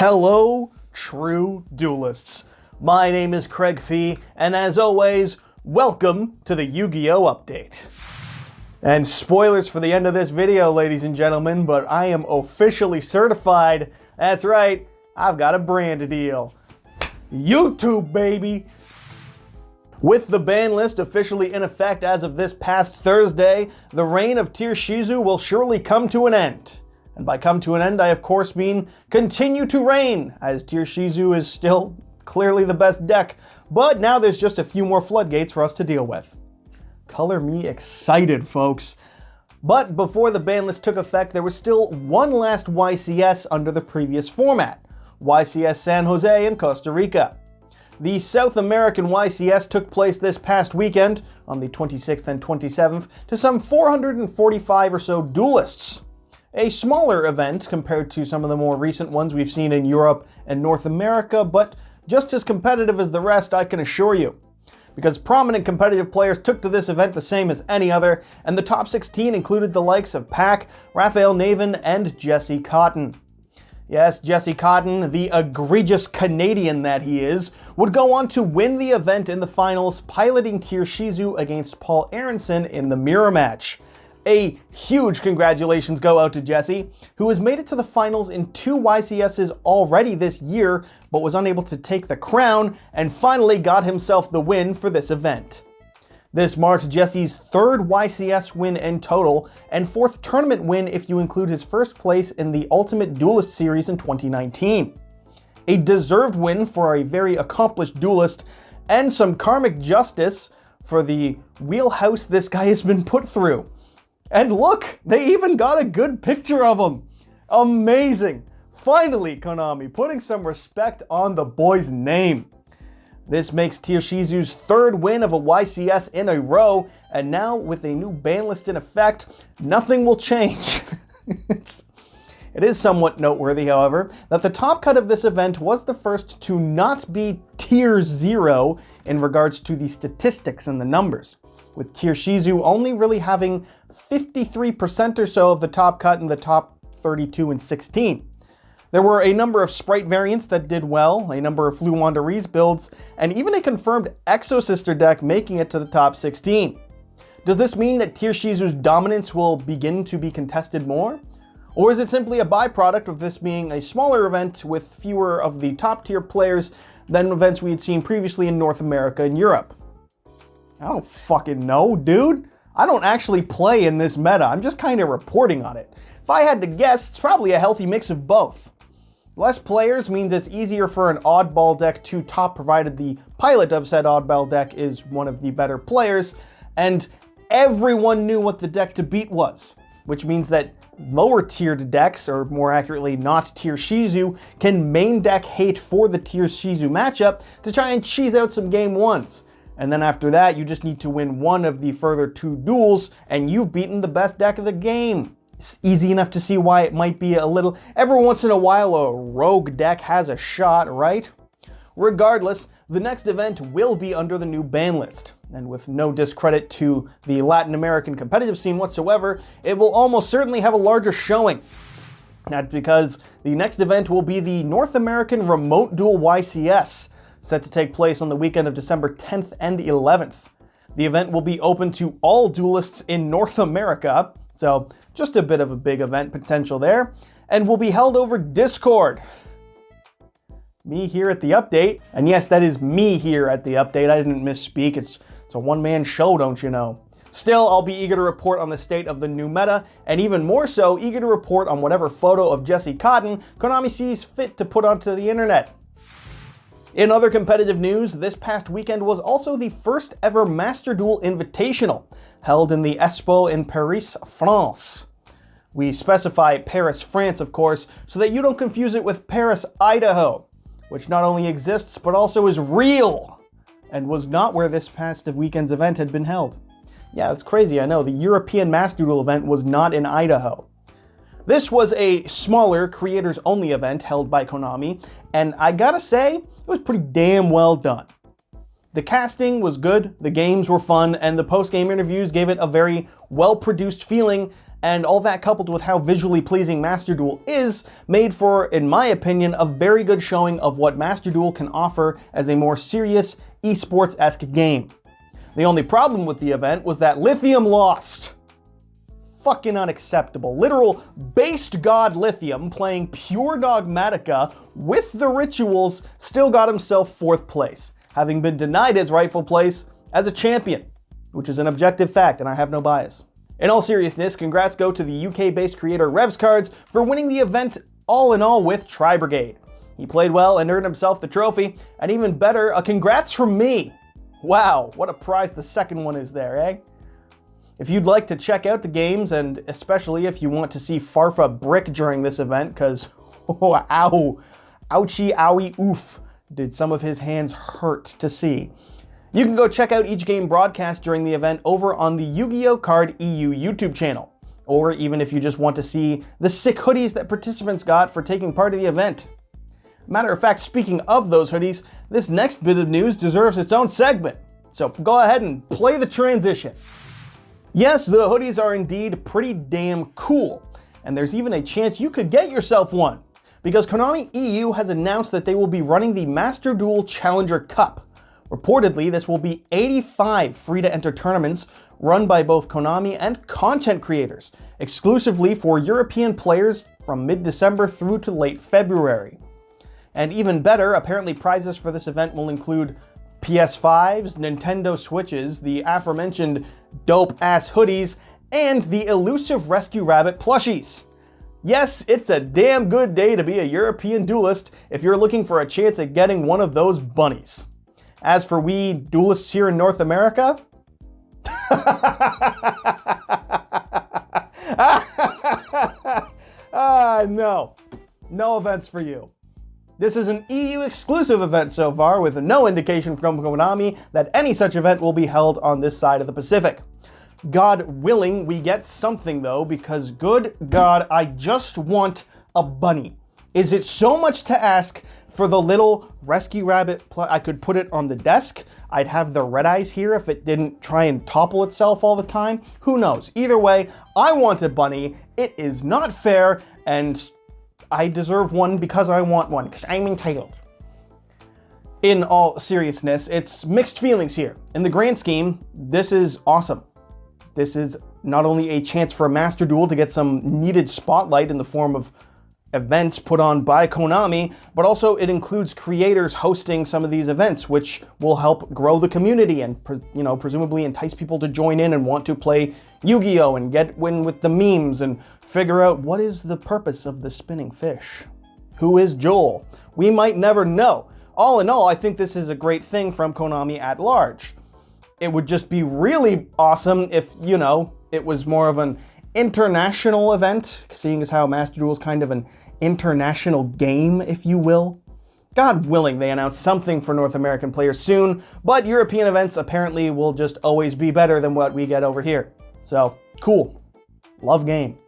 Hello, true duelists. My name is Craig Fee, and as always, welcome to the Yu-Gi-Oh! Update. And spoilers for the end of this video, ladies and gentlemen, but I am officially certified. That's right, I've got a brand deal. YouTube, baby! With the ban list officially in effect as of this past Thursday, the reign of Tirshizu will surely come to an end. And by come to an end, I of course mean continue to reign, as Tirshizu is still clearly the best deck, but now there's just a few more floodgates for us to deal with. Color me excited, folks. But before the ban list took effect, there was still one last YCS under the previous format, YCS San Jose in Costa Rica. The South American YCS took place this past weekend, on the 26th and 27th, to some 445 or so duelists. A smaller event compared to some of the more recent ones we've seen in Europe and North America, but just as competitive as the rest, I can assure you. Because prominent competitive players took to this event the same as any other, and the top 16 included the likes of Pac, Raphael Navin, and Jesse Kotton. Yes, Jesse Kotton, the egregious Canadian that he is, would go on to win the event in the finals, piloting Tirshizu against Paul Aronson in the mirror match. A huge congratulations go out to Jesse, who has made it to the finals in 2 YCSs already this year, but was unable to take the crown, and finally got himself the win for this event. This marks Jesse's 3rd YCS win in total, and 4th tournament win if you include his first place in the Ultimate Duelist Series in 2019. A deserved win for a very accomplished duelist, and some karmic justice for the wheelhouse this guy has been put through. And look, they even got a good picture of him. Amazing. Finally, Konami, putting some respect on the boy's name. This makes Tirshizu's 3rd win of a YCS in a row, and now with a new ban list in effect, nothing will change. It is somewhat noteworthy, however, that the top cut of this event was the first to not be Tier 0 in regards to the statistics and the numbers, with Tirshizu only really having 53% or so of the top cut in the top 32 and 16. There were a number of sprite variants that did well, a number of Flu Wanderese builds, and even a confirmed Exo-Sister deck making it to the top 16. Does this mean that Tirshizu's dominance will begin to be contested more? Or is it simply a byproduct of this being a smaller event with fewer of the top tier players than events we had seen previously in North America and Europe? I don't fucking know, dude. I don't actually play in this meta, I'm just kind of reporting on it. If I had to guess, it's probably a healthy mix of both. Less players means it's easier for an oddball deck to top, provided the pilot of said oddball deck is one of the better players, and everyone knew what the deck to beat was, which means that lower tiered decks, or more accurately not Tirshizu, can main deck hate for the Tirshizu matchup to try and cheese out some game ones. And then after that, you just need to win one of the further 2 duels, and you've beaten the best deck of the game. It's easy enough to see why it might be a little, every once in a while a rogue deck has a shot, right? Regardless, the next event will be under the new ban list, and with no discredit to the Latin American competitive scene whatsoever, it will almost certainly have a larger showing. That's because the next event will be the North American Remote Duel YCS, set to take place on the weekend of December 10th and 11th. The event will be open to all duelists in North America, so just a bit of a big event potential there, and will be held over Discord. Me here at the update, and yes, that is me here at the update, I didn't misspeak, it's a one-man show, don't you know. Still, I'll be eager to report on the state of the new meta, and even more so, eager to report on whatever photo of Jesse Kotton Konami sees fit to put onto the internet. In other competitive news, this past weekend was also the first ever Master Duel Invitational, held in the Expo in Paris, France. We specify Paris, France, of course, so that you don't confuse it with Paris, Idaho, which not only exists, but also is real, and was not where this past weekend's event had been held. Yeah, that's crazy, I know, the European Master Duel event was not in Idaho. This was a smaller, creators-only event held by Konami, and I gotta say, it was pretty damn well done. The casting was good, the games were fun, and the post-game interviews gave it a very well-produced feeling, and all that coupled with how visually pleasing Master Duel is, made for, in my opinion, a very good showing of what Master Duel can offer as a more serious, esports-esque game. The only problem with the event was that Lithium lost. Fucking unacceptable. Literal based god Lithium playing pure Dogmatica with the rituals still got himself 4th place, having been denied his rightful place as a champion, which is an objective fact and I have no bias. In all seriousness, congrats go to the UK-based creator Revs Cards for winning the event all in all with Tri-Brigade. He played well and earned himself the trophy, and even better, a congrats from me. Wow, what a prize the second one is there, eh? If you'd like to check out the games, and especially if you want to see Farfa brick during this event, cause oh, ow, ouchie, owie, oof, did some of his hands hurt to see. You can go check out each game broadcast during the event over on the Yu-Gi-Oh! Card EU YouTube channel, or even if you just want to see the sick hoodies that participants got for taking part in the event. Matter of fact, speaking of those hoodies, this next bit of news deserves its own segment, so go ahead and play the transition. Yes, the hoodies are indeed pretty damn cool, and there's even a chance you could get yourself one, because Konami EU has announced that they will be running the Master Duel Challenger Cup. Reportedly, this will be 85 free-to-enter tournaments run by both Konami and content creators, exclusively for European players from mid-December through to late February. And even better, apparently prizes for this event will include PS5s, Nintendo Switches, the aforementioned dope-ass hoodies, and the elusive Rescue Rabbit plushies. Yes, it's a damn good day to be a European duelist if you're looking for a chance at getting one of those bunnies. As for we duelists here in North America, no events for you. This is an EU exclusive event so far, with no indication from Konami that any such event will be held on this side of the Pacific. God willing, we get something though, because good God, I just want a bunny. Is it so much to ask for the little Rescue Rabbit? I could put it on the desk. I'd have the red eyes here if it didn't try and topple itself all the time. Who knows? Either way, I want a bunny. It is not fair, and I deserve one because I want one, because I'm entitled. In all seriousness, it's mixed feelings here. In the grand scheme, this is awesome. This is not only a chance for a Master Duel to get some needed spotlight in the form of events put on by Konami, but also it includes creators hosting some of these events, which will help grow the community and, presumably entice people to join in and want to play Yu-Gi-Oh! And get in with the memes and figure out what is the purpose of the spinning fish. Who is Joel? We might never know. All in all, I think this is a great thing from Konami at large. It would just be really awesome if, it was more of an international event, seeing as how Master Duel is kind of an international game, if you will. God willing, they announce something for North American players soon, but European events apparently will just always be better than what we get over here. So, cool. Love game.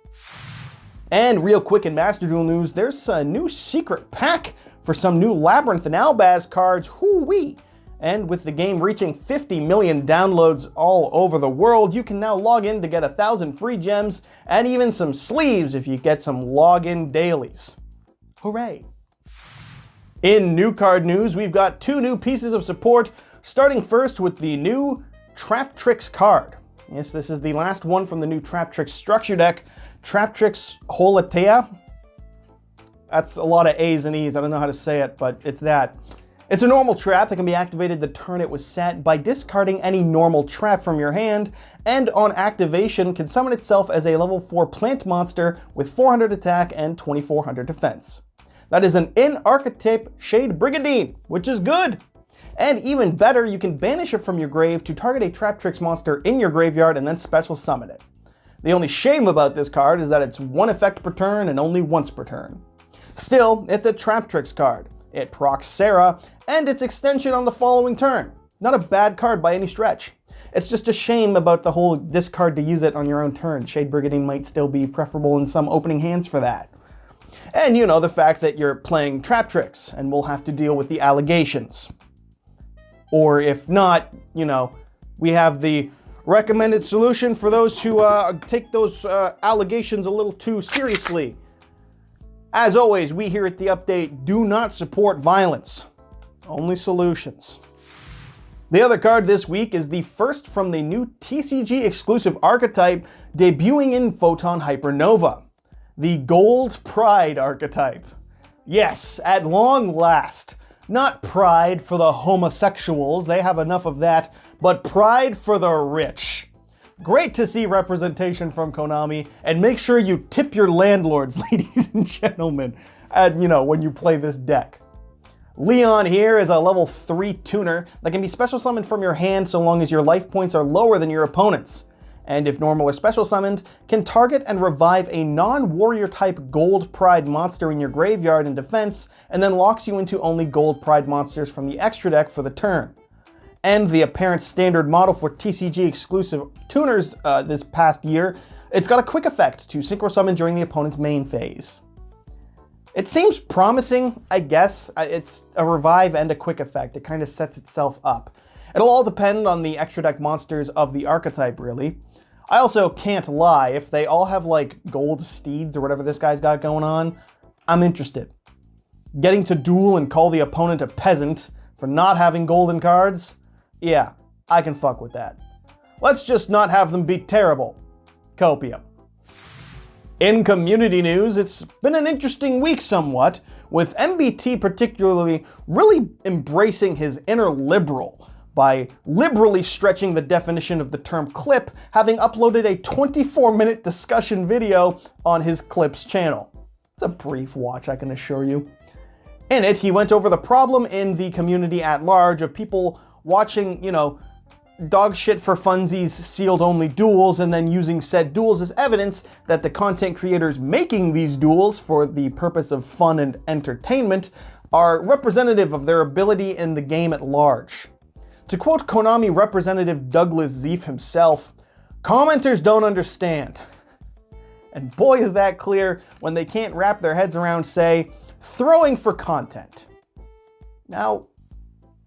And real quick in Master Duel news, there's a new secret pack for some new Labyrinth and Albaz cards, hoo-wee! And with the game reaching 50 million downloads all over the world, you can now log in to get 1,000 free gems and even some sleeves if you get some login dailies. Hooray! In new card news, we've got 2 new pieces of support, starting first with the new Traptrix Card. Yes, this is the last one from the new Traptrix structure deck, Traptrix Holatea. That's a lot of A's and E's, I don't know how to say it, but it's that. It's a normal trap that can be activated the turn it was set by discarding any normal trap from your hand, and on activation can summon itself as a level 4 plant monster with 400 attack and 2400 defense. That is an in-archetype Shade Brigandine, which is good! And even better, you can banish it from your grave to target a Traptrix monster in your graveyard and then special summon it. The only shame about this card is that it's 1 effect per turn and only once per turn. Still, it's a Traptrix card. It procs Sarah, and its extension on the following turn. Not a bad card by any stretch. It's just a shame about the whole discard to use it on your own turn. Shade Brigandine might still be preferable in some opening hands for that. And the fact that you're playing Traptrix, and we'll have to deal with the allegations. Or if not, you know, we have the recommended solution for those who take those allegations a little too seriously. As always, we here at The Update do not support violence, only solutions. The other card this week is the first from the new TCG exclusive archetype debuting in Photon Hypernova, the Gold Pride archetype. Yes, at long last. Not pride for the homosexuals, they have enough of that, but pride for the rich. Great to see representation from Konami, and make sure you tip your landlords, ladies and gentlemen, you know, when you play this deck. Leon here is a level 3 tuner that can be special summoned from your hand so long as your life points are lower than your opponent's. And if normal or special summoned, can target and revive a non-warrior type Gold Pride monster in your graveyard in defense, and then locks you into only Gold Pride monsters from the extra deck for the turn. And the apparent standard model for TCG exclusive tuners this past year, it's got a quick effect to synchro summon during the opponent's main phase. It seems promising, I guess. It's a revive and a quick effect. It kind of sets itself up. It'll all depend on the extra deck monsters of the archetype, really. I also can't lie, if they all have like gold steeds or whatever this guy's got going on, I'm interested. Getting to duel and call the opponent a peasant for not having golden cards? Yeah, I can fuck with that. Let's just not have them be terrible. Copium. In community news, it's been an interesting week somewhat, with MBT particularly really embracing his inner liberal by liberally stretching the definition of the term clip, having uploaded a 24-minute discussion video on his Clips channel. It's a brief watch, I can assure you. In it, he went over the problem in the community at large of people watching, you know, dog shit for funsies sealed-only duels and then using said duels as evidence that the content creators making these duels for the purpose of fun and entertainment are representative of their ability in the game at large. To quote Konami representative Douglas Zeef himself, "Commenters don't understand." And boy is that clear when they can't wrap their heads around, say, throwing for content. Now,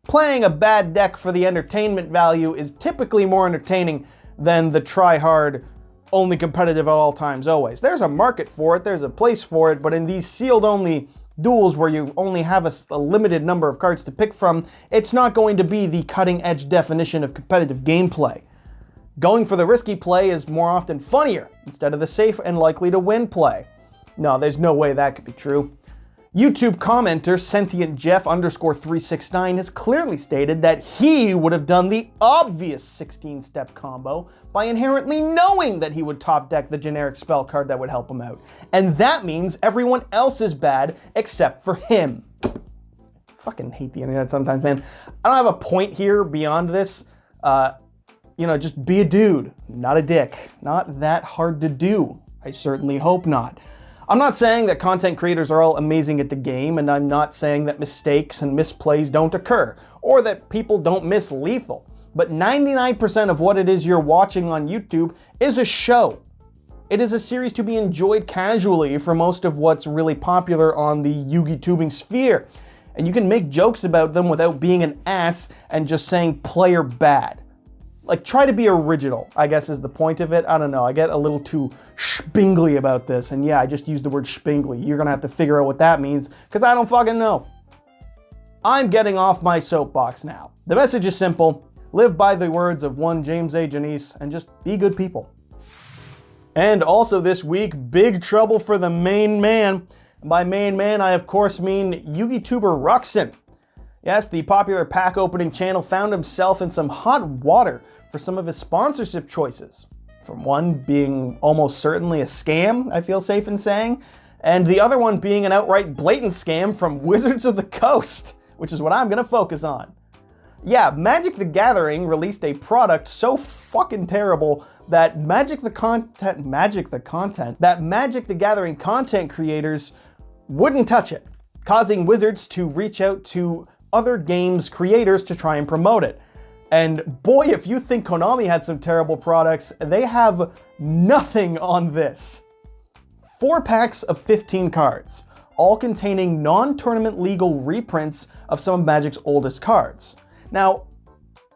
playing a bad deck for the entertainment value is typically more entertaining than the try-hard, only competitive at all times always. There's a market for it, there's a place for it, but in these sealed-only duels where you only have a limited number of cards to pick from, it's not going to be the cutting-edge definition of competitive gameplay. Going for the risky play is more often funnier, instead of the safe and likely to win play. No, there's no way that could be true. YouTube commenter SentientJeff_369 has clearly stated that he would have done the obvious 16-step combo by inherently knowing that he would top deck the generic spell card that would help him out. And that means everyone else is bad except for him. Fucking hate the internet sometimes, man. I don't have a point here beyond this. You know, just be a dude, not a dick. Not that hard to do. I certainly hope not. I'm not saying that content creators are all amazing at the game, and I'm not saying that mistakes and misplays don't occur, or that people don't miss lethal. But 99% of what it is you're watching on YouTube is a show. It is a series to be enjoyed casually for most of what's really popular on the Yugi-tubing sphere. And you can make jokes about them without being an ass and just saying player bad. Like, try to be original, I guess is the point of it. I don't know, I get a little too spingly about this, and yeah, I just used the word spingly. You're gonna have to figure out what that means, because I don't fucking know. I'm getting off my soapbox now. The message is simple: live by the words of one James A. Janice, and just be good people. And also this week, big trouble for the main man. And by main man, I of course mean Yugi-tuber Ruxin. Yes, the popular pack opening channel found himself in some hot water for some of his sponsorship choices. From one being almost certainly a scam, I feel safe in saying, and the other one being an outright blatant scam from Wizards of the Coast, which is what I'm gonna focus on. Yeah, Magic the Gathering released a product so fucking terrible that Magic the Gathering content creators wouldn't touch it, causing Wizards to reach out to other games creators to try and promote it. And boy, if you think Konami had some terrible products, they have nothing on this. 4 packs of 15 cards, all containing non-tournament legal reprints of some of Magic's oldest cards. Now,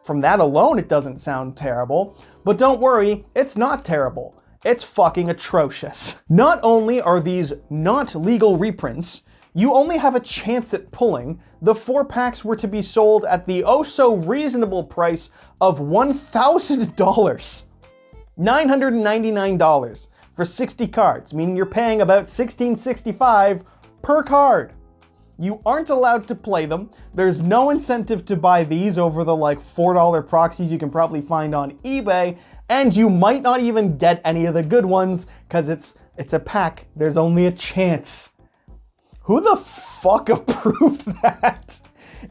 From that alone, it doesn't sound terrible. But don't worry, it's not terrible. It's fucking atrocious. Not only are these not legal reprints, you only have a chance at pulling. The 4-packs were to be sold at the oh-so-reasonable price of $1,000. $999 for 60 cards, meaning you're paying about $16.65 per card. You aren't allowed to play them. There's no incentive to buy these over the like $4 proxies you can probably find on eBay, and you might not even get any of the good ones because it's a pack. There's only a chance. Who the fuck approved that?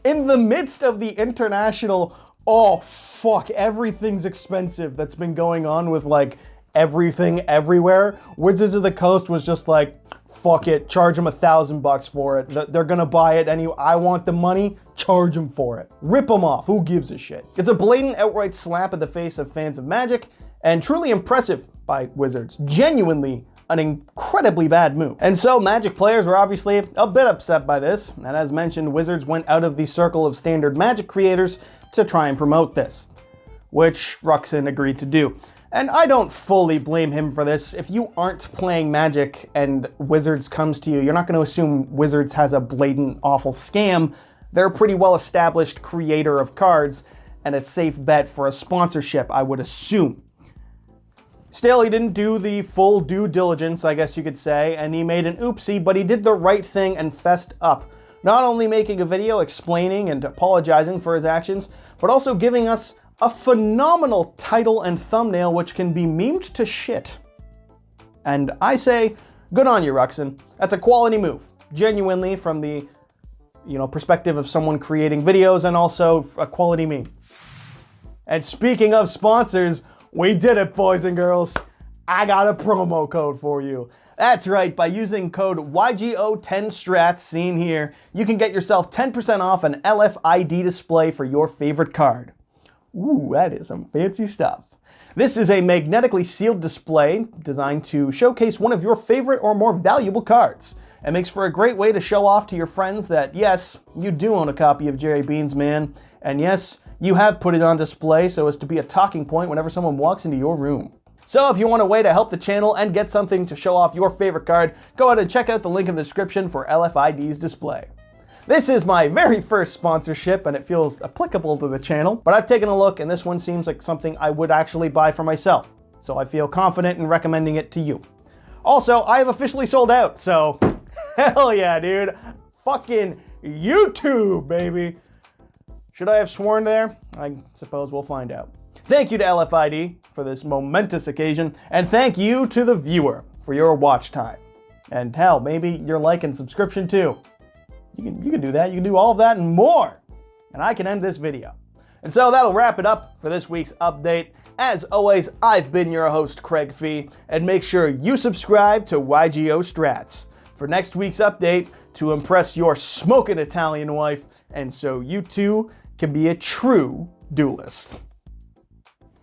In the midst of the international, oh fuck, everything's expensive that's been going on with like everything everywhere, Wizards of the Coast was just like, fuck it, charge them $1,000 for it. They're gonna buy it anyway. I want the money, charge them for it. Rip them off, who gives a shit? It's a blatant outright slap in the face of fans of Magic, and truly impressive by Wizards. Genuinely an incredibly bad move. And so Magic players were obviously a bit upset by this, and as mentioned, Wizards went out of the circle of standard Magic creators to try and promote this, which Ruxin agreed to do. And I don't fully blame him for this. If you aren't playing Magic and Wizards comes to you, you're not going to assume Wizards has a blatant, awful scam. They're a pretty well-established creator of cards and a safe bet for a sponsorship, I would assume. Still, he didn't do the full due diligence, I guess you could say, and he made an oopsie, but he did the right thing and fessed up. Not only making a video explaining and apologizing for his actions, but also giving us a phenomenal title and thumbnail which can be memed to shit. And I say, good on you, Ruxin. That's a quality move. Genuinely, from the, perspective of someone creating videos and also a quality meme. And speaking of sponsors, we did it, boys and girls. I got a promo code for you. That's right, by using code YGO10STRATS, seen here, you can get yourself 10% off an LFID display for your favorite card. Ooh, that is some fancy stuff. This is a magnetically sealed display designed to showcase one of your favorite or more valuable cards. It makes for a great way to show off to your friends that, yes, you do own a copy of Jerry Beans Man, and yes, you have put it on display so as to be a talking point whenever someone walks into your room. So if you want a way to help the channel and get something to show off your favorite card, go ahead and check out the link in the description for LFID's display. This is my very first sponsorship and it feels applicable to the channel, but I've taken a look and this one seems like something I would actually buy for myself, so I feel confident in recommending it to you. Also, I have officially sold out, so hell yeah, dude. Fucking YouTube, baby. Should I have sworn there? I suppose we'll find out. Thank you to LFID for this momentous occasion, and thank you to the viewer for your watch time. And hell, maybe your like and subscription too. You can do that. You can do all of that and more. And I can end this video. And so that'll wrap it up for this week's update. As always, I've been your host, Craig Fee, and make sure you subscribe to YGO Strats for next week's update to impress your smoking Italian wife, and so you too can be a true duelist.